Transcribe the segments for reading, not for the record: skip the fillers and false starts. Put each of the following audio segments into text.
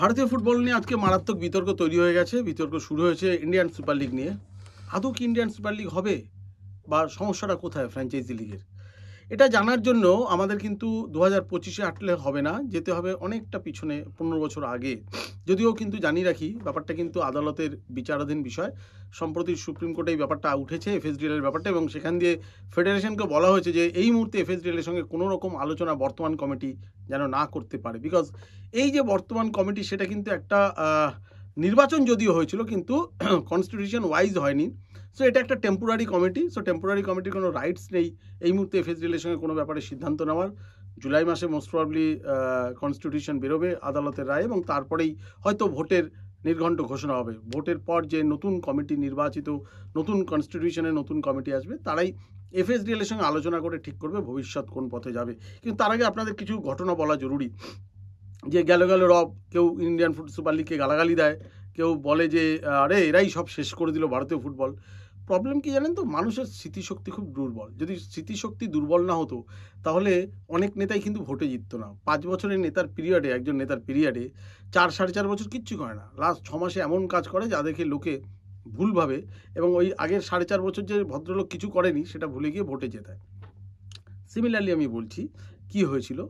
ভারতীয় ফুটবল নিয়ে আজকে মারাত্মক বিতর্ক তৈরি হয়ে গেছে। বিতর্ক শুরু হয়েছে ইন্ডিয়ান সুপার লিগ নিয়ে। আদৌ কি ইন্ডিয়ান সুপার লিগ হবে, বা সমস্যাটা কোথায় ফ্র্যাঞ্চাইজি লিগের? এটা জানার জন্য আমাদের কিন্তু 2025-এ আটলে হবে না, যেতে হবে অনেকটা পিছনে, 15 বছর আগে। যদিও কিন্তু জানিয়ে রাখি, ব্যাপারটা কিন্তু আদালতের বিচারাধীন বিষয়। সম্প্রতি সুপ্রিম কোর্টে এই ব্যাপারটা উঠেছে, এফএসডিএল এর ব্যাপারটা, এবং সেখান দিয়ে ফেডারেশনকে বলা হয়েছে যে এই মুহূর্তে এফএসডিএল এর সঙ্গে কোনো রকম আলোচনা বর্তমান কমিটি যেন না করতে পারে। বিকজ এই যে বর্তমান কমিটি, সেটা কিন্তু একটা নির্বাচন যদিও হয়েছিল, কিন্তু কনস্টিটিউশন ওয়াইজ হয়নি। সো এটা একটা টেম্পোরারি কমিটি। সো টেম্পোরারি কমিটির কোনো রাইটস নেই এই মুহূর্তে এফএসডিএল এর সঙ্গে কোনো ব্যাপারে সিদ্ধান্ত নেওয়ার। জুলাই মাসে মোস্ট প্রবাবলি কনস্টিটিউশন বেরোবে আদালতের রায়, এবং তারপরেই হয়তো ভোটের নির্ঘণ্ট ঘোষণা হবে। ভোটের পর যে নতুন কমিটি নির্বাচিত, নতুন কনস্টিটিউশনের নতুন কমিটি আসবে, তারাই এফএসডিএল এর সঙ্গে আলোচনা করে ঠিক করবে ভবিষ্যৎ কোন পথে যাবে। কিন্তু তার আগে আপনাদের কিছু ঘটনা বলা জরুরি। যে গেল রব কেউ ইন্ডিয়ান সুপার লিগকে গালাগালি দেয়, কেউ বলে যে আরে এরাই সব শেষ করে দিল ভারতীয় ফুটবল। প্রবলেম কি জানেন তো, মানুষের স্মৃতিশক্তি খুব দুর্বল। যদি স্মৃতিশক্তি দুর্বল না হতো, তাহলে অনেক নেতাই কিন্তু ভোটে জিততো না। 5 বছরের নেতার পিরিয়ডে, একজন নেতার পিরিয়ডে 4-4.5 বছর কিচ্ছু করে না, লাস্ট 6 মাসে এমন কাজ করে যা দেখে লোকে ভুল ভাবে, এবং ওই আগের 4.5 বছর যে ভদ্রলোক কিছু করেনি সেটা ভুলে গিয়ে ভোটে জেতায়। সিমিলারলি আমি বলছি কি হয়েছিল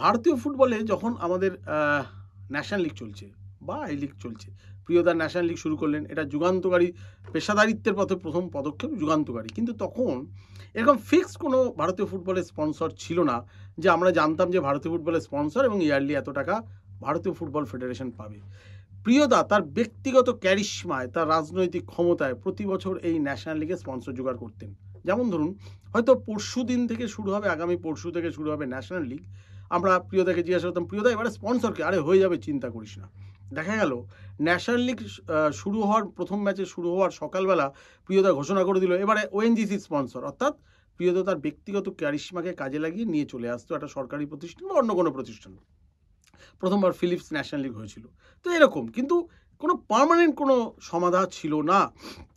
ভারতীয় ফুটবলে, যখন আমাদের ন্যাশনাল লিগ চলছে বা আই লিগ চলছে, প্রিয়দা ন্যাশনাল লিগ শুরু করলেন। এটা যুগান্তকারী, পেশাদারিত্বের পথে প্রথম পদক্ষেপ, যুগান্তকারী। কিন্তু তখন এরকম ফিক্সড কোনো ভারতীয় ফুটবলের স্পন্সর ছিল না, যে আমরা জানতাম যে ভারতীয় ফুটবলের স্পন্সর এবং ইয়ারলি এত টাকা ভারতীয় ফুটবল ফেডারেশন পাবে। প্রিয়দা তার ব্যক্তিগত ক্যারিশমায়, তার রাজনৈতিক ক্ষমতায় প্রতি বছর এই ন্যাশনাল লিগে স্পন্সর জোগাড় করতেন। যেমন ধরুন, হয়তো পরশু দিন থেকে শুরু হবে, আগামী পরশু থেকে শুরু হবে ন্যাশনাল লিগ। আমরা প্রিয়দাকে জিজ্ঞাসা করতাম, প্রিয়দা এবারে স্পন্সরকে? আরে হয়ে যাবে, চিন্তা করিস না। দেখা গেল ন্যাশনাল লিগ শুরু হওয়ার, প্রথম ম্যাচে শুরু হওয়ার সকালবেলা প্রিয়দা ঘোষণা করে দিল এবারে ওএনজিসি স্পন্সর। অর্থাৎ প্রিয়দা তার ব্যক্তিগত ক্যারিশমাকে কাজে লাগিয়ে নিয়ে চলে আসতো একটা সরকারি প্রতিষ্ঠান বা অন্য কোনো প্রতিষ্ঠান। প্রথমবার ফিলিপস ন্যাশনাল লিগ হয়েছিল। তো এরকম কিন্তু কোনো পার্মানেন্ট কোনো সমাধান ছিল না।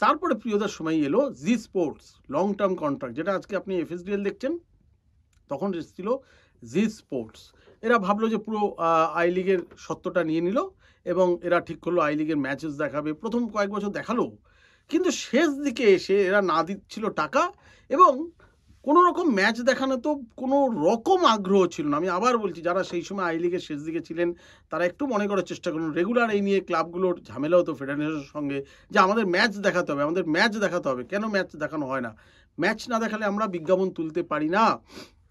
তারপরে প্রিয়দার সময় এলো জি স্পোর্টস লং টার্ম কন্ট্রাক্ট, যেটা আজকে আপনি এফএসডিএল দেখছেন, তখন এসেছিল জি স্পোর্টস। এরা ভাবলো যে পুরো আই লিগের সত্যটা নিয়ে নিল, এবং এরা ঠিক করলো আই লিগের ম্যাচেস দেখাবে। প্রথম কয়েক বছর দেখালো, কিন্তু শেষ দিকে এসে এরা না দিচ্ছিল টাকা, এবং কোনো রকম ম্যাচ দেখানো তো কোনো রকম আগ্রহ ছিল না। আমি আবার বলছি, যারা সেই সময় আই লিগের শেষ দিকে ছিলেন, তারা একটু মনে করার চেষ্টা করুন। রেগুলার এই নিয়ে ক্লাবগুলোর ঝামেলা হতো ফেডারেশনের সঙ্গে, যে আমাদের ম্যাচ দেখাতে হবে, আমাদের ম্যাচ দেখাতে হবে। কেন ম্যাচ দেখানো হয় না? ম্যাচ না দেখালে আমরা বিজ্ঞাপন তুলতে পারি না।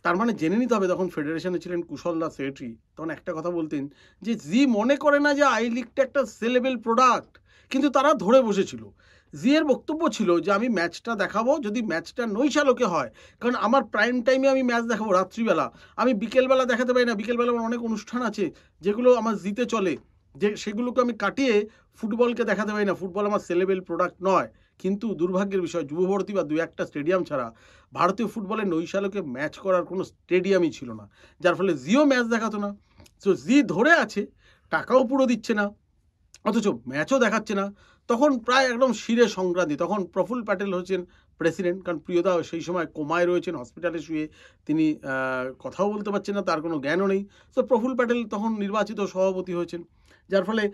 তার মানে জেনে নিতে হবে, তখন ফেডারেশনে ছিলেন কুশল দাস সেক্রেটারি, তখন একটা কথা বলতেন যে জি মনে করে না যে আই লিগটা একটা সেলেবল প্রোডাক্ট, কিন্তু তারা ধরে বসেছিল। জি এর বক্তব্য ছিল যে আমি ম্যাচটা দেখাবো যদি ম্যাচটা নৈশালোকে হয়, কারণ আমার প্রাইম টাইমে আমি ম্যাচ দেখাবো রাত্রিবেলা, আমি বিকেলবেলা দেখাতে পারি না। বিকেলবেলা আমার অনেক অনুষ্ঠান আছে যেগুলো আমার জিতে চলে, যে সেগুলোকে আমি কাটিয়ে ফুটবলকে দেখাতে পারি না। ফুটবল আমার সেলেবল প্রোডাক্ট নয়। কিন্তু দুর্ভাগ্যের বিষয়, যুবভারতী বা 2-1টা স্টেডিয়াম ছাড়া ভারতীয় ফুটবলে নৈশালোকে ম্যাচ করার কোনো স্টেডিয়ামই ছিল না, যার ফলে জিও ম্যাচ দেখাতো না। সো জি ধরে আছে, টাকাও পুরো দিচ্ছে না, অথচ ম্যাচও দেখাচ্ছে না। তখন প্রায় একদম শিরে সংক্রান্তি। তখন প্রফুল্ল প্যাটেল হচ্ছেন প্রেসিডেন্ট, কারণ প্রিয়দা সেই সময় কোমায় রয়েছেন, হসপিটালে শুয়ে, তিনি কথাও বলতে পারছেন না, তার কোনো জ্ঞানও নেই। সো প্রফুল্ল প্যাটেল তখন নির্বাচিত সভাপতি হয়েছেন, যার ফলে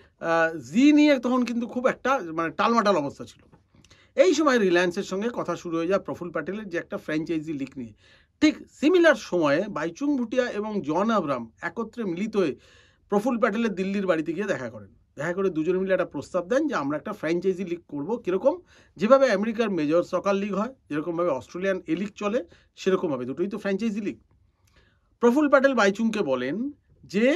জি নিয়ে তখন কিন্তু খুব একটা মানে টালমাটাল অবস্থা ছিল। এই সময় রিলায়েন্সের সঙ্গে কথা শুরু হয়ে যায় প্রফুল্ল প্যাটেলের, যে একটা ফ্র্যাঞ্চাইজি লিগ নিয়ে। ঠিক সিমিলার সময়ে বাইচুং ভুটিয়া এবং জন আব্রাম একত্রে মিলিত হয়ে প্রফুল্ল প্যাটেলের দিল্লির বাড়িতে গিয়ে দেখা করেন। দেখা করে দুজনে মিলে একটা প্রস্তাব দেন যে আমরা একটা ফ্র্যাঞ্চাইজি লিগ করব। কীরকম? যেভাবে আমেরিকার মেজর সকার লিগ হয়, যেরকমভাবে অস্ট্রেলিয়ান এ লিগ চলে, সেরকমভাবে, দুটোই তো ফ্র্যাঞ্চাইজি লিগ। প্রফুল্ল প্যাটেল বাইচুংকে বলেন যে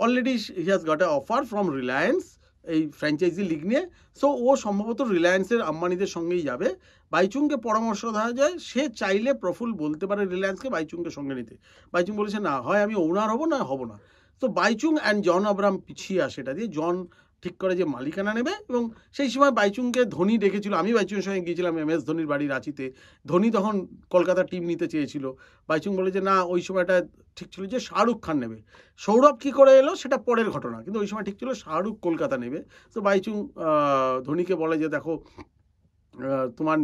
already he has got a offer from Reliance এই ফ্র্যাঞ্চাইজি লিগ নিয়ে। সো ও সম্ভবত রিলায়েন্সের আম্বানিদের সঙ্গেই যাবে। বাইচুংকে পরামর্শ দেওয়া যায়, সে চাইলে প্রফুল্ল বলতে পারে রিলায়েন্সকে বাইচুংকে সঙ্গে নিতে। বাইচুং বলেছে না, হয় আমি ওনার হব, না হব না। তো বাইচুং অ্যান্ড জন আব্রাম পিছিয়ে আসে এটা দিয়ে। জন ঠিক করে যে মালিকানা নেবে, এবং সেই সময় বাইচুংকে ধোনি ডেকেছিল। আমি বাইচুংয়ের সঙ্গে গিয়েছিলাম এম এস ধোনির বাড়ি রাঁচিতে। ধোনি তখন কলকাতা টিম নিতে চেয়েছিল। বাইচুং বলে যে না, ওই সময়টা ঠিক ছিল যে শাহরুখ খান নেবে। সৌরভ কী করে এলো সেটা পরের ঘটনা, কিন্তু ওই সময় ঠিক ছিল শাহরুখ কলকাতা নেবে। তো বাইচুং ধোনিকে বলে যে দেখো, তোমার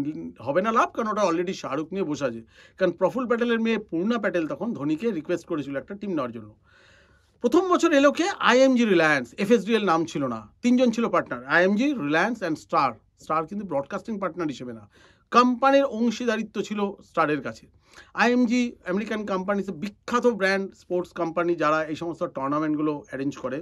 হবে না লাভ, কারণ ওটা অলরেডি শাহরুখ নিয়ে বসে আছে। কারণ প্রফুল্ল প্যাটেলের মেয়ে পূর্ণা প্যাটেল তখন ধোনিকে রিকোয়েস্ট করেছিল একটা টিম নেওয়ার জন্য। প্রথম বছর এলো কে? আইএমজি রিলায়েন্স, এফএসডিএল নাম ছিল না, তিনজন ছিল partner, IMG, Reliance and star. Star কিন্তু ব্রডকাস্টিং পার্টনার হিসেবে না, কোম্পানির অংশীদারিত্ব ছিল স্টারের কাছে। আইএমজি আমেরিকান কোম্পানি, বিখ্যাত ব্র্যান্ড স্পোর্টস কোম্পানি যারা এই সমস্ত টুর্নামেন্টগুলো অ্যারেঞ্জ করে।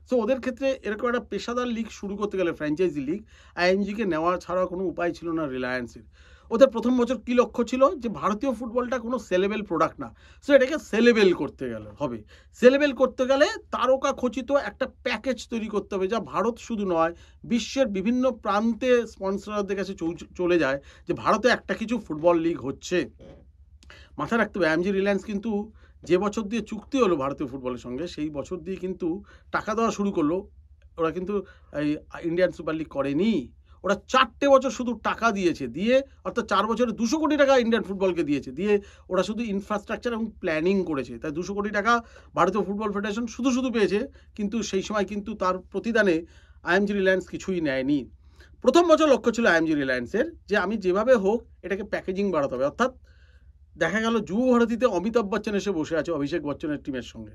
সো ওদের ক্ষেত্রে এরকম একটা পেশাদার লিগ শুরু করতে গেলে, ফ্র্যাঞ্চাইজি লিগ, আইএমজিকে নেওয়া ছাড়া কোনো উপায় ছিল না রিলায়েন্সের। ওদের প্রথম বছর কী লক্ষ্য ছিল? যে ভারতীয় ফুটবলটা কোনো সেলেবেল প্রোডাক্ট না, সো এটাকে সেলেবেল করতে গেলে হবে। সেলেবেল করতে গেলে তারকা খচিত একটা প্যাকেজ তৈরি করতে হবে, যা ভারত শুধু নয়, বিশ্বের বিভিন্ন প্রান্তে স্পন্সরদের কাছে চলে যায় যে ভারতে একটা কিছু ফুটবল লিগ হচ্ছে। মাথায় রাখতে হবে, আইএমজি রিলায়েন্স কিন্তু যে বছর দিয়ে চুক্তি হলো ভারতীয় ফুটবলের সঙ্গে, সেই বছর দিয়ে কিন্তু টাকা দেওয়া শুরু করলো। ওরা কিন্তু এই ইন্ডিয়ান সুপার লিগ করেনি, ওরা 4টে বছর শুধু টাকা দিয়েছে, দিয়ে অর্থাৎ 4 বছরে 200 কোটি টাকা ইন্ডিয়ান ফুটবলকে দিয়েছে, দিয়ে ওরা শুধু ইনফ্রাস্ট্রাকচার এবং প্ল্যানিং করেছে। তাই 200 কোটি টাকা ভারতীয় ফুটবল ফেডারেশন শুধু পেয়েছে, কিন্তু সেই সময় কিন্তু তার প্রতিদানে আইএমজি রিলায়েন্স কিছুই নেয়নি। প্রথম বছর লক্ষ্য ছিল আইএমজি রিলায়েন্সের যে আমি যেভাবে হোক এটাকে প্যাকেজিং বাড়াতে হবে। অর্থাৎ দেখা গেল যুব ভারতীতে অমিতাভ বচ্চন এসে বসে আছে অভিষেক বচ্চনের টিমের সঙ্গে,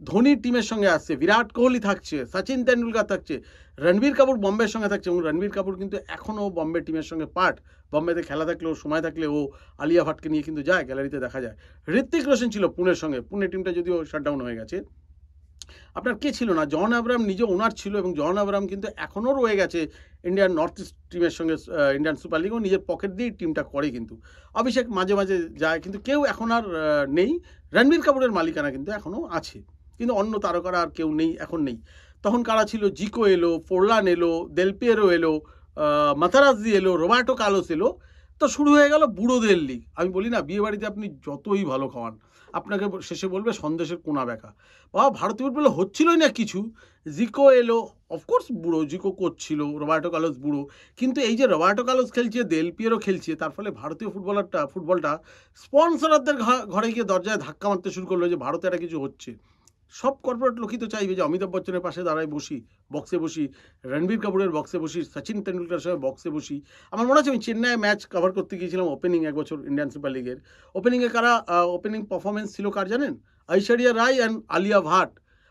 ধোনির টিমের সঙ্গে আসছে, বিরাট কোহলি থাকছে, সচিন তেন্ডুলকার থাকছে, রণবীর কাপুর বম্বের সঙ্গে থাকছে, এবং রণবীর কাপুর কিন্তু এখনও বম্বে টিমের সঙ্গে পার্ট। বম্বেতে খেলা থাকলেও, সময় থাকলে ও আলিয়া ভাটকে নিয়ে কিন্তু যায়, গ্যালারিতে দেখা যায়। ঋত্বিক রোশন ছিল পুনের সঙ্গে, পুনে টিমটা যদিও শাটডাউন হয়ে গেছে। আপনার কে ছিল না? জন আব্রাহাম নিজে ওনার ছিল, এবং জন আব্রাহাম কিন্তু এখনও রয়ে গেছে ইন্ডিয়ান নর্থ ইস্ট টিমের সঙ্গে ইন্ডিয়ান সুপার লিগও নিজের পকেট দিয়েই টিমটা করে। কিন্তু অভিষেক মাঝে মাঝে যায়, কিন্তু কেউ এখন আর নেই। রণবীর কাপুরের মালিকানা কিন্তু এখনও আছে, কিন্তু অন্য তারকারা আর কেউ নেই, এখন নেই। তখন কারা ছিল? জিকো এলো, ফোরলান এলো, দেলপিয়েরো এলো, মাতারাজ্জি এলো, রোবার্টো কার্লোস এলো। তো শুরু হয়ে গেল বুড়োদের লিগ। আমি বলি না, বিয়ে বাড়িতে আপনি যতই ভালো খাওয়ান, আপনাকে শেষে বলবে সন্দেশের কোনা বেঁকা। বাবা, ভারতীয় ফুটবলে হচ্ছিলই না কিছু। জিকো এলো, অফকোর্স বুড়ো, জিকো কোচ ছিল, রোবার্টো কার্লোস বুড়ো, কিন্তু এই যে রোবার্টো কার্লোস খেলছে, দেল পিয়েরো খেলছে, তার ফলে ভারতীয় ফুটবলটা স্পন্সরারদের ঘরে গিয়ে দরজায় ধাক্কা মারতে শুরু করলো যে ভারতে একটা কিছু হচ্ছে। সব কর্পোরেট লোকই তো চাইবে যে অমিতাভ বচ্চনের পাশে দাঁড়ায় বক্সে বসি, রণবীর কাপুরের বক্সে বসি, সচিন তেন্ডুলকারের সঙ্গে বক্সে বসি। আমার মনে আছে আমি চেন্নাইয়ে ম্যাচ কভার করতে গিয়েছিলাম ওপেনিং এক বছর ইন্ডিয়ান সুপার লিগের। ওপেনিংয়ে কারা ওপেনিং পারফরমেন্স ছিল কার জানেন? ঐশ্বরিয়া রায় অ্যান্ড আলিয়া ভাট।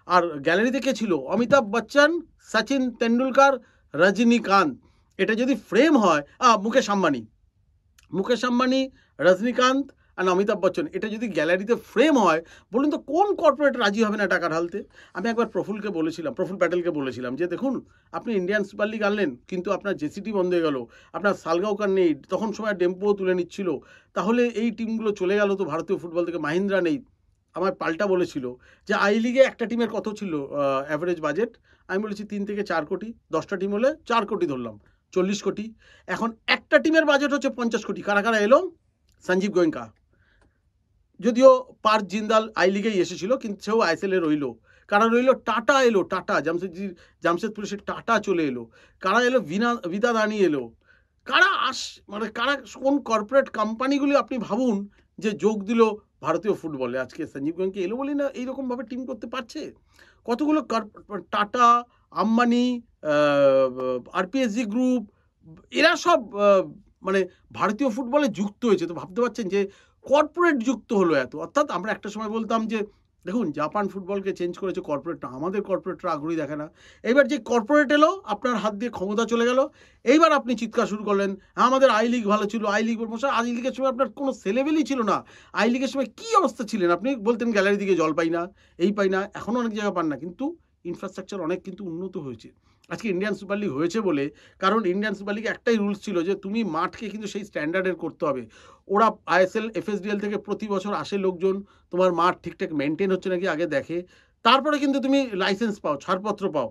আর গ্যালারিতে কে ছিল? অমিতাভ বচ্চন, সচিন তেন্ডুলকার, রজনীকান্ত। এটা যদি ফ্রেম হয়, মুকেশ আম্বানি, রজনীকান্ত আর অমিতাভ বচ্চন, এটা যদি গ্যালারিতে ফ্রেম হয়, বলুন তো কোন কর্পোরেট রাজি হবে না টাকা ঢালতে? আমি একবার প্রফুল প্যাটেলকে বলেছিলাম যে দেখুন, আপনি ইন্ডিয়ান সুপার লিগ আনলেন, কিন্তু আপনার জেসিটি বন্ধ হয়ে গেল, আপনার সালগাঁওকার নেই, তখন সময় ডেম্পোও তুলে নিচ্ছিল, তাহলে এই টিমগুলো চলে গেল তো ভারতীয় ফুটবল থেকে। মাহিন্দ্রা নেই। আমার পাল্টা বলেছিল যে আই লিগে একটা টিমের কত ছিল অ্যাভারেজ বাজেট? আমি বলেছি 3 থেকে 4 কোটি, 10টা টিম হলে 4 কোটি ধরলাম, 40 কোটি। এখন একটা টিমের বাজেট হচ্ছে 50 কোটি। কারা কারা এলো? সঞ্জীব গোয়েঙ্কা, যদিও পার্থ জিন্দাল আই লিগেই এসেছিল, কিন্তু সেও আইএসএলে রইল। কারা রইল? টাটা এলো, টাটা জামশেদপুরে সে টাটা চলে এলো। কারা এলো? বিদাদানি এলো। কারা কোন কর্পোরেট কোম্পানিগুলি আপনি ভাবুন যে যোগ দিল ভারতীয় ফুটবলে। আজকে সঞ্জীব গোয়েঙ্কা এলো বলি না এইরকমভাবে টিম করতে পারছে। কতগুলো টাটা, আম্বানি, আরপিএসজি গ্রুপ, এরা সব মানে ভারতীয় ফুটবলে যুক্ত হয়েছে। তো ভাবতে পারছেন যে কর্পোরেট যুক্ত হলো এত। অর্থাৎ আমরা একটা সময় বলতাম যে দেখুন, জাপান ফুটবলকে চেঞ্জ করেছে কর্পোরেটটা, আমাদের কর্পোরেটরা আগ্রহী দেখে না। এইবার যে কর্পোরেট এলো, আপনার হাত দিয়ে ক্ষমতা চলে গেল, এইবার আপনি চিৎকার শুরু করলেন, হ্যাঁ আমাদের আই লিগ ভালো ছিল, আই লিগ আই লিগের সময় আপনার কোনো সেলেবেলই ছিল না। আই লিগের সময় কী অবস্থা ছিলেন আপনি? বলতেন গ্যালারি দিকে জল পাই না, এই পাই না, এখনও অনেক জায়গা পান না, কিন্তু ইনফ্রাস্ট্রাকচার অনেক কিন্তু উন্নত হয়েছে। আজকে ইন্ডিয়ান সুপার লিগ হয়েছে বলে, কারণ ইন্ডিয়ান সুপার লিগে একটাই রুলস ছিল যে তুমি মাঠকে কিন্তু সেই স্ট্যান্ডার্ডের করতে হবে। ওরা আইএসএল, এফএসডিএল থেকে প্রতি বছর আসে লোকজন, তোমার মাঠ ঠিকঠাক মেনটেন হচ্ছে নাকি আগে দেখে, তারপরে কিন্তু তুমি লাইসেন্স পাও, ছাড়পত্র পাও।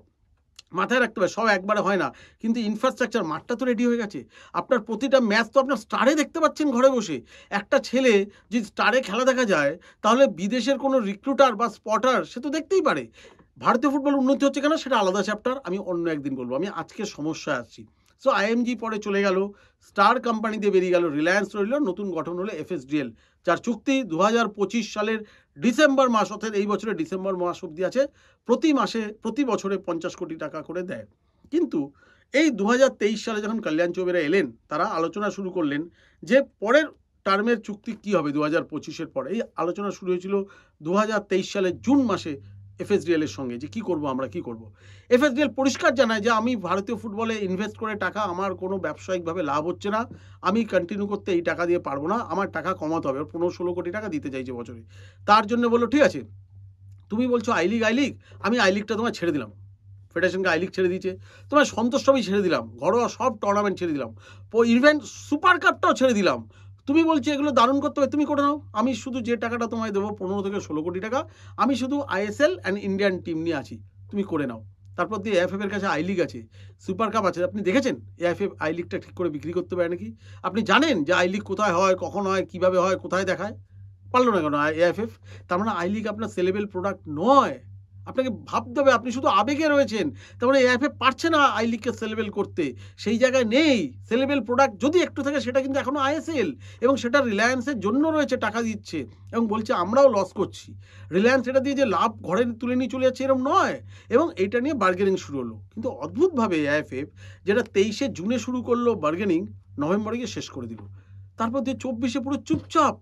মাথায় রাখতে হবে, সব একবারে হয় না, কিন্তু ইনফ্রাস্ট্রাকচার, মাঠটা তো রেডি হয়ে গেছে। আপনার প্রতিটা ম্যাচ তো আপনার স্টারে দেখতে পাচ্ছেন ঘরে বসে। একটা ছেলে যদি স্টারে খেলা দেখা যায়, তাহলে বিদেশের কোনো রিক্রুটার বা স্পটার সে তো দেখতেই পারে। ভারতীয় ফুটবল উন্নতি হচ্ছে কেন, সেটা আলাদা চ্যাপ্টার, আমি অন্য একদিন বলবো। আমি আজকে সমস্যায় আসছি। সো আইএমজি পরে চলে গেল, স্টার কোম্পানি দিয়ে বেরিয়ে গেল, রিলায়েন্স রইল, নতুন গঠন হলো এফএসডিএল, যার চুক্তি 2025 সালের ডিসেম্বর মাস, অর্থাৎ এই বছরের ডিসেম্বর মাস অবধি আছে। প্রতি বছরে 50 কোটি টাকা করে দেয়। কিন্তু এই 2023 সালে যখন কল্যাণ চৌবেরা এলেন, তারা আলোচনা শুরু করলেন যে পরের টার্মের চুক্তি কি হবে 2025-এর পরে। এই আলোচনা শুরু হয়েছিল 2023 সালের জুন মাসে এফএসডিএল এর সঙ্গে যে কি করব আমরা কি করব। এফএসডিএল পরিষ্কার জানায় যে আমি ভারতীয় ফুটবলে ইনভেস্ট করে টাকা আমার কোনো ব্যবসায়িকভাবে লাভ হচ্ছে না, আমি কন্টিনিউ করতে এই টাকা দিয়ে পারবো না, আমার টাকা কমাতে হবে। 15-16 কোটি টাকা দিতে চাইছে বছরে। তার জন্য বললো ঠিক আছে তুমি বলছো আই লিগ আমি আই লিগটা তোমায় ছেড়ে দিলাম, ফেডারেশনকে আই লিগ ছেড়ে দিয়েছে, তোমার সন্তোষ ট্রফি ছেড়ে দিলাম, ঘরোয়া সব টুর্নামেন্ট ছেড়ে দিলাম, ইভেন সুপার কাপটাও ছেড়ে দিলাম, তুমি বলছো এগুলো দারুণ করতে হবে, তুমি করে নাও, আমি শুধু যে টাকাটা তোমায় দেবো 15-16 কোটি টাকা, আমি শুধু আইএসএল অ্যান্ড ইন্ডিয়ান টিম নিয়ে আছি, তুমি করে নাও। তারপর দিয়ে এএফএফ এর কাছে আই লিগ আছে, সুপার কাপ আছে, আপনি দেখেছেন এএফএফ আই লিগটা ঠিক করে বিক্রি করতে পারে নাকি? আপনি জানেন যে আই লিগ কোথায় হয়, কখন হয়, কিভাবে হয়, কোথায় দেখায়? পারলো না কেন এএফএফ? তার মানে আই লিগ আপনার সেলেবল প্রোডাক্ট নয়, আপনাকে ভাবতে হবে, আপনি শুধু আবেগে রয়েছেন। তার মানে এএফএফ পারছে না আই লিগকে সেলেবল করতে, সেই জায়গায় নেই। সেলেবল প্রোডাক্ট যদি একটু থাকে সেটা কিন্তু এখনো আইএসএল, এবং সেটা রিলায়েন্সের জন্য রয়েছে, টাকা দিচ্ছে এবং বলছে আমরাও লস করছি, রিলায়েন্স এটা দিয়ে যে লাভ ঘরে তুলে নিয়ে চলে যাচ্ছে এরকম নয়, এবং এটা নিয়ে বার্গেনিং শুরু হলো। কিন্তু অদ্ভুতভাবে এএফএফ যেটা 23শে জুনে শুরু করলো বার্গেনিং, নভেম্বরে গিয়ে শেষ করে দিল। তারপর দিয়ে 24শে পুরো চুপচাপ,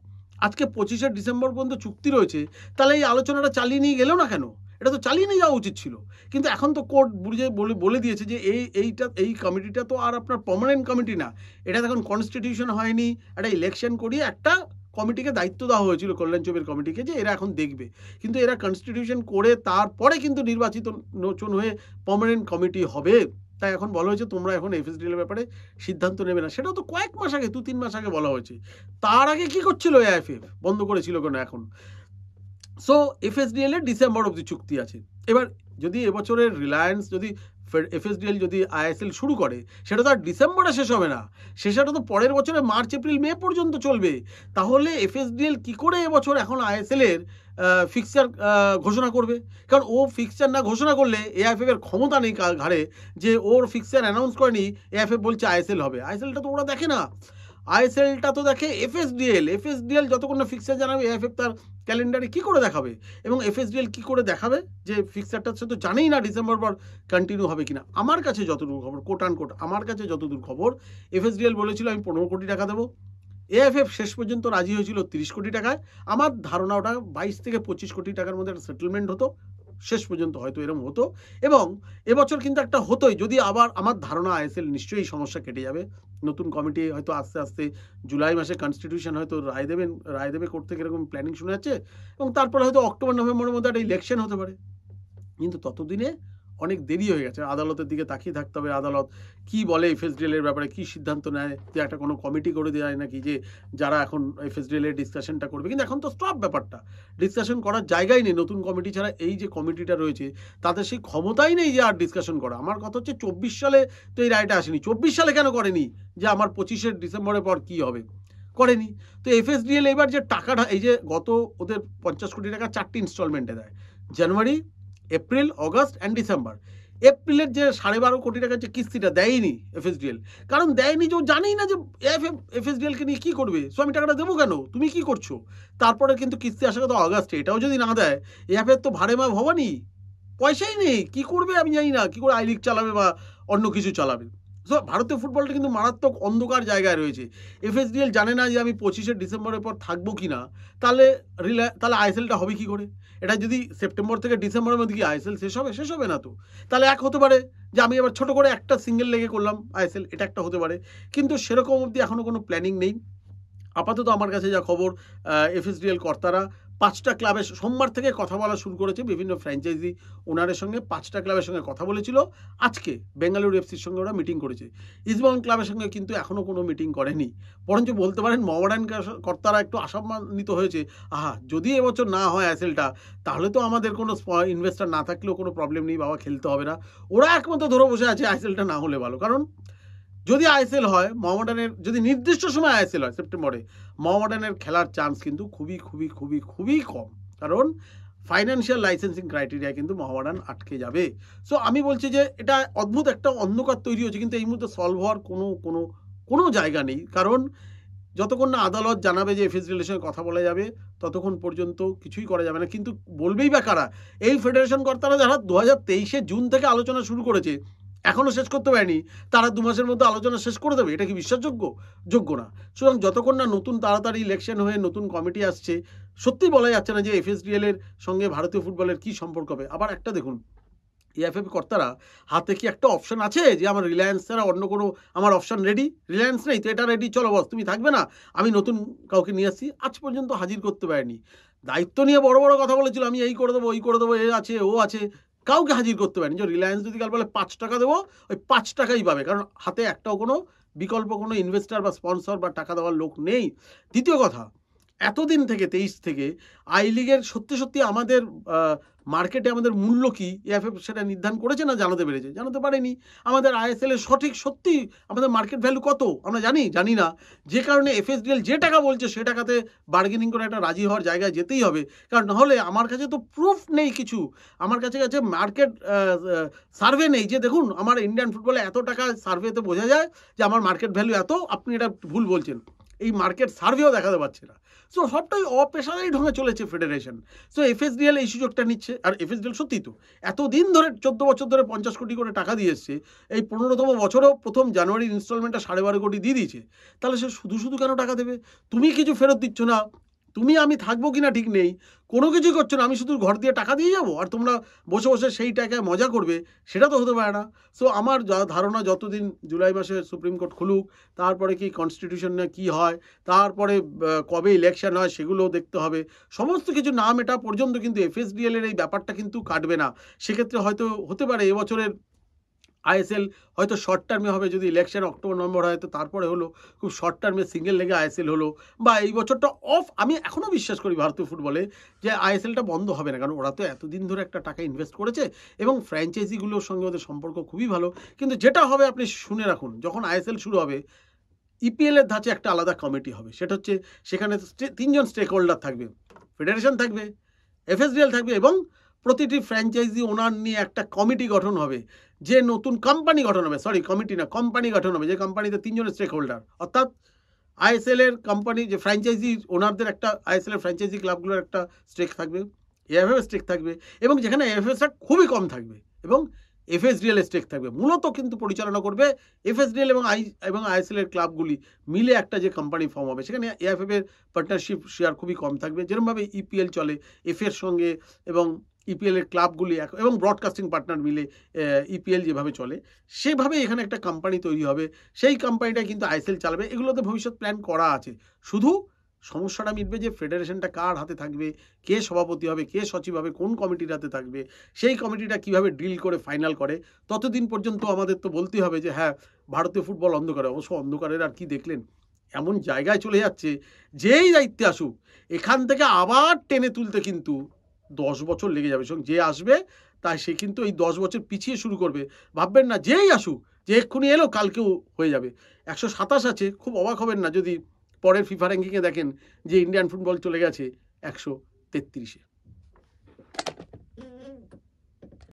আজকে 25শে ডিসেম্বর পর্যন্ত চুক্তি রয়েছে, তাহলে এই আলোচনাটা চালিয়ে নিয়ে গেল না কেন? এটা তো চালিয়ে নিয়ে যাওয়া উচিত ছিল। কিন্তু এখন তো কোর্ট বলে দিয়েছে যে এই কমিটিটা তো আর আপনার পার্মানেন্ট কমিটি না, এটা এখন কনস্টিটিউশন হয়নি, একটা ইলেকশন করিয়ে একটা কমিটিকে দায়িত্ব দেওয়া হয়েছিল, কল্যাণ চৌবের কমিটিকে, যে এরা এখন দেখবে। কিন্তু এরা কনস্টিটিউশন করে তারপরে কিন্তু নির্বাচিত নতুন হয়ে পার্মানেন্ট কমিটি হবে। তাই এখন বলা হয়েছে তোমরা এখন এফএসডিএল এর ব্যাপারে সিদ্ধান্ত নেবে না। সেটাও তো কয়েক মাস আগে, 2-3 মাস আগে বলা হয়েছে। তার আগে কি করছিল এএফএফ? বন্ধ করেছিল কেন এখন? সো এফএসডিএল এর ডিসেম্বর অবধি চুক্তি আছে। এবার যদি এবছরের রিলায়েন্স যদি এফএসডিএল যদি আইএসএল শুরু করে, সেটা তো আর ডিসেম্বরে শেষ হবে না, সেটা তো পরের বছরে মার্চ এপ্রিল মে পর্যন্ত চলবে। তাহলে এফএসডিএল কি করে এবছর এখন আইএসএল এর ফিক্সচার ঘোষণা করবে? কারণ ও ফিক্সচার না ঘোষণা করলে এআইএফএফ এর ক্ষমতা নেই ঘাড়ে যে ওর ফিক্সচার অ্যানাউন্স করেনি, এআইএফএফ বলছে আইএসএল হবে। আইএসএলটা তো ওরা দেখে না, আইএসএলটা তো দেখে এফএসডিএল যতক্ষণ না ফিক্সচার জানাবে এএফএফ তার ক্যালেন্ডারে কি করে দেখাবে, এবং এফএসডিএল কি করে দেখাবে যে ফিক্সচারটা? সে তো জানেই না ডিসেম্বর পর কন্টিনিউ হবে কিনা। আমার কাছে যতদূর খবর, কোট আমার কাছে যতদূর খবর, এফএসডিএল বলেছিল আমি 15 কোটি টাকা দেবো, এএফএফ শেষ পর্যন্ত রাজি হয়েছিল 30 কোটি টাকায়। আমার ধারণা ওটা 22-25 কোটি টাকার মধ্যে একটা সেটেলমেন্ট হতো, শেষ পর্যন্ত হয়তো এরকম হতো। এবং এবছর কিন্তু একটা হতোই, যদি আবার আমার ধারণা আইএসএল নিশ্চয়ই সমস্যা কেটে যাবে, নতুন কমিটি হয়তো আস্তে আস্তে জুলাই মাসে কনস্টিটিউশন হয়তো রায় দেবে করতে, এরকম প্ল্যানিং শোনা যাচ্ছে, এবং তারপরে হয়তো অক্টোবর নভেম্বরের মধ্যে একটা ইলেকশন হতে পারে। কিন্তু ততদিনে অনেক দেরি হয়ে গেছে, আদালতের দিকে তাকিয়ে থাকতে হবে, আদালত কি বলে এফএসডিএল এর ব্যাপারে, কি সিদ্ধান্ত নেয়, যে একটা কোনো কমিটি করে দেয় নাকি যে যারা এখন এফএসডিএল এর ডিসকাশনটা করবে। কিন্তু এখন তো স্টপ, ব্যাপারটা ডিসকাশন করার জায়গাই নেই, নতুন কমিটি ছাড়া এই যে কমিটিটা রয়েছে তাদের সেই ক্ষমতাই নেই যে আর ডিসকাশন করা। আমার কথা হচ্ছে 24 সালে তো এই রায়টা আসেনি, 24 সালে কেন করেনি যে আমার 25শে ডিসেম্বরের পর কি হবে? করেনি। তো এফএসডিএল এবার যে টাকাটা, এই যে গত ওদের 50 কোটি টাকা 4টি ইনস্টলমেন্টে দেয়, জানুয়ারি, এপ্রিল, অগাস্ট অ্যান্ড ডিসেম্বর। এপ্রিলের যে 12.5 কোটি টাকার যে কিস্তিটা দেয়নি এফএসডিএল, কারণ দেয়নি যে ও জানেই না যে এফএসডিএলকে নিয়ে কী করবে। সো আমি টাকাটা দেবো কেন, তুমি কি করছো? তারপরে কিন্তু কিস্তি আসার কথা অগাস্টে, এটাও যদি না দেয় এফএফ তো ভাড়ে মা ভবানি, পয়সাই নেই, কি করবে আমি জানি না, কি করে আই লিগ চালাবে বা অন্য কিছু চালাবে। সো ভারতীয় ফুটবলটা কিন্তু মারাত্মক অন্ধকার জায়গায় রয়েছে। এফএসডিএল জানে না যে আমি 25শে ডিসেম্বরের পর থাকবো কি না, তাহলে আইএসএলটা হবে কি করে? এটা যদি সেপ্টেম্বর থেকে ডিসেম্বরের মধ্যে কি আইএসএল শেষ হবে না তো। তাহলে এক হতে পারে যে আমি এবার ছোট করে একটা সিঙ্গেল লেগে করলাম আইএসএল, এটা একটা হতে পারে, কিন্তু সেরকম অবধি এখনও কোনো প্ল্যানিং নেই। আপাতত আমার কাছে যা খবর, এফএসডিএল কর্তারা 5টা ক্লাবের সোমবার থেকে কথা বলা শুরু করেছে, বিভিন্ন ফ্র্যাঞ্চাইজি ওনারের সঙ্গে 5টা ক্লাবের সঙ্গে কথা বলেছিল। আজকে বেঙ্গালুরু এফসির সঙ্গে ওরা মিটিং করেছে, ইস্টবেঙ্গল ক্লাবের সঙ্গে কিন্তু এখনও কোনো মিটিং করেনি। বরঞ্চ বলতে পারেন মোহামেডান কর্তারা একটু আশান্বিত হয়েছে, যদি এবছর না হয় আইএসএলটা, তাহলে তো আমাদের কোনো ইনভেস্টার না থাকলেও কোনো প্রবলেম নেই, বাবা খেলতে হবে না। ওরা একমাত্র ধরে বসে আছে আইএসএলটা না হলে ভালো, কারণ যদি আইএসএল হয়, মোহামেডানের যদি নির্দিষ্ট সময় আইএসএল হয় সেপ্টেম্বরে, মোহামেডানের খেলার চান্স কিন্তু খুবই খুবই খুবই খুবই কম, কারণ ফাইন্যান্সিয়াল লাইসেন্সিং ক্রাইটেরিয়া কিন্তু মোহামেডান আটকে যাবে। সো আমি বলছি যে এটা অদ্ভুত একটা অন্ধকার তৈরি হচ্ছে, কিন্তু এই মুহূর্তে সলভ হওয়ার কোনো জায়গা নেই, কারণ যতক্ষণ না আদালত জানাবে যে এফএসডিএল এর সঙ্গে কথা বলা যাবে, ততক্ষণ পর্যন্ত কিছুই করা যাবে না। কিন্তু বলবেই বা কারা? এই ফেডারেশন কর্তারা যারা 2023 জুন থেকে আলোচনা শুরু করেছে, এখনও শেষ করতে পারেনি, তারা 2 মাসের মধ্যে আলোচনা শেষ করে দেবে, এটা কি বিশ্বাসযোগ্য? যোগ্য না। সুতরাং যতক্ষণ না নতুন তাড়াতাড়ি ইলেকশন হয়ে নতুন কমিটি আসছে, সত্যিই বলা যাচ্ছে না যে এফএসডিএল এর সঙ্গে ভারতীয় ফুটবলের কী সম্পর্ক হবে। আবার একটা দেখুন, এএফএফ কর্তারা হাতে কি একটা অপশন আছে যে আমার রিলায়েন্স ছাড়া অন্য কোনো আমার অপশন রেডি? রিলায়েন্স নেই তো এটা রেডি, চলো বস তুমি থাকবে না, আমি নতুন কাউকে নিয়ে আসছি। আজ পর্যন্ত হাজির করতে পারেনি। দায়িত্ব নিয়ে বড় বড় কথা বলেছিল, আমি এই করে দেবো, ওই করে দেবো, এ আছে ও আছে, কাউকে হাজির করতে পারেনি। যে রিলায়েন্স যদি কাল বলে 5 টাকা দেবো, ওই 5 টাকাই পাবে, কারণ হাতে একটাও কোনো বিকল্প কোনো ইনভেস্টার বা স্পন্সর বা টাকা দেওয়ার লোক নেই। দ্বিতীয় কথা, এতদিন থেকে 23 থেকে আই লিগের সত্যি সত্যি আমাদের মার্কেটে আমাদের মূল্য কি এএফএফ সেটা নির্ধারণ করেছে না জানাতে পেরেছে? জানাতে পারেনি। আমাদের আইএসএল এর সঠিক সত্যি আমাদের মার্কেট ভ্যালু কত আমরা জানি না, যে কারণে এফএসডিএল যে টাকা বলছে সে টাকাতে বার্গেনিং করে একটা রাজি হওয়ার জায়গায় যেতেই হবে। কারণ নাহলে আমার কাছে তো প্রুফ নেই কিছু, আমার কাছে মার্কেট সার্ভে নেই যে দেখুন আমার ইন্ডিয়ান ফুটবলে এত টাকা, সার্ভেতে বোঝা যায় যে আমার মার্কেট ভ্যালু এত, আপনি এটা ভুল বলছেন। এই মার্কেট সার্ভেও দেখাতে পারছে না। সো সবটাই অপেশাদারি ঢঙে চলেছে ফেডারেশন। সো এফএসডিএল এই সুযোগটা নিচ্ছে। আর এফএসডিএল সত্যিই তো এতদিন ধরে 14 বছর ধরে 50 কোটি করে টাকা দিয়ে এসছে, এই 15তম বছরেও প্রথম জানুয়ারির ইনস্টলমেন্টটা 12.5 কোটি দিয়ে দিয়েছে। তাহলে সে শুধু শুধু কেন টাকা দেবে? তুমি কিছু ফেরত দিচ্ছ না, তুমি আমি থাকবো কিনা ঠিক নেই, কোনো কিছুই করছো না, আমি শুধু ঘর দিয়ে টাকা দিয়ে যাবো আর তোমরা বসে বসে সেই টাকায় মজা করবে, সেটা তো হতে পারে না। সো আমার ধারণা যতদিন জুলাই মাসে সুপ্রিম কোর্ট খুলুক, তারপরে কি কনস্টিটিউশনে কি হয়, তারপরে কবে ইলেকশন হয় সেগুলোও দেখতে হবে, সমস্ত কিছু না মেটা পর্যন্ত কিন্তু এফএসডিএল এর এই ব্যাপারটা কিন্তু কাটবে না। সেক্ষেত্রে হয়তো হতে পারে এবছরের আইএসএল হয়তো শর্ট টার্মে হবে, যদি ইলেকশন অক্টোবর নভেম্বর হয় তো তারপরে হলো, খুব শর্ট টার্মে সিঙ্গেল লেগে আইএসএল হলো, বা এই বছরটা অফ। আমি এখনও বিশ্বাস করি ভারতীয় ফুটবলে যে আইএসএলটা বন্ধ হবে না, কারণ ওরা তো এতদিন ধরে একটা টাকা ইনভেস্ট করেছে এবং ফ্র্যাঞ্চাইজিগুলোর সঙ্গে ওদের সম্পর্ক খুবই ভালো। কিন্তু যেটা হবে আপনি শুনে রাখুন, যখন আইএসএল শুরু হবে ইপিএল এর ধাঁচে একটা আলাদা কমিটি হবে, সেটা হচ্ছে সেখানে 3জন স্টেক হোল্ডার থাকবে, ফেডারেশন থাকবে, এফএসডিএল থাকবে এবং প্রতিটি ফ্র্যাঞ্চাইজি ওনার নিয়ে একটা কমিটি গঠন হবে, যে নতুন কোম্পানি গঠন হবে, সরি কমিটি না কোম্পানি গঠন হবে, যে কোম্পানিতে 3জনের স্টেক হোল্ডার, অর্থাৎ আইএসএল এর কোম্পানি যে ফ্র্যাঞ্চাইজি ওনারদের একটা, আইএসএল এর ফ্র্যাঞ্চাইজি ক্লাবগুলোর একটা স্টেক থাকবে, এএফএফ স্টেক থাকবে, এবং যেখানে এএফএফটা খুবই কম থাকবে, এবং এফএসডিএল এর স্টেক থাকবে। মূলত কিন্তু পরিচালনা করবে এফএসডিএল এবং আইএসএল এর ক্লাবগুলি মিলে একটা যে কোম্পানি ফর্ম হবে, সেখানে এএফএফ এর পার্টনারশিপ শেয়ার খুবই কম থাকবে, যেরকমভাবে ইপিএল চলে এফ এর সঙ্গে, এবং ইপিএল এর ক্লাবগুলি এবং ব্রডকাস্টিং পার্টনার মিলে ইপিএল যেভাবে চলে, সেভাবে এখানে একটা কোম্পানি তৈরি হবে, সেই কোম্পানিটা কিন্তু আইএসএল চালাবে। এগুলোতে ভবিষ্যৎ প্ল্যান করা আছে। শুধু সমস্যাটা মিটবে যে ফেডারেশনটা কার হাতে থাকবে, কে সভাপতি হবে, কে সচিব হবে, কোন কমিটির হাতে থাকবে, সেই কমিটিটা কিভাবে ডিল করে ফাইনাল করে। ততদিন পর্যন্ত আমাদের তো বলতেই হবে যে হ্যাঁ ভারতীয় ফুটবল অন্ধকারে। অবশ্য অন্ধকারের আর কি দেখলেন, এমন জায়গায় চলে যাচ্ছে, যেই দায়িত্বে আসুক এখান থেকে আবার টেনে তুলতে কিন্তু 10 বছর লেগে যাবে। যে আসবে তাই সে কিন্তু এই 10 বছর পিছিয়ে শুরু করবে। ভাববেন না যেই আসুক, যে এক্ষুনি এলো কালকেও হয়ে যাবে। 127 আছে, খুব অবাক হবেন না যদি পরের ফিফা র্যাঙ্কিংয়ে দেখেন যে ইন্ডিয়ান ফুটবল চলে গেছে 133-এ।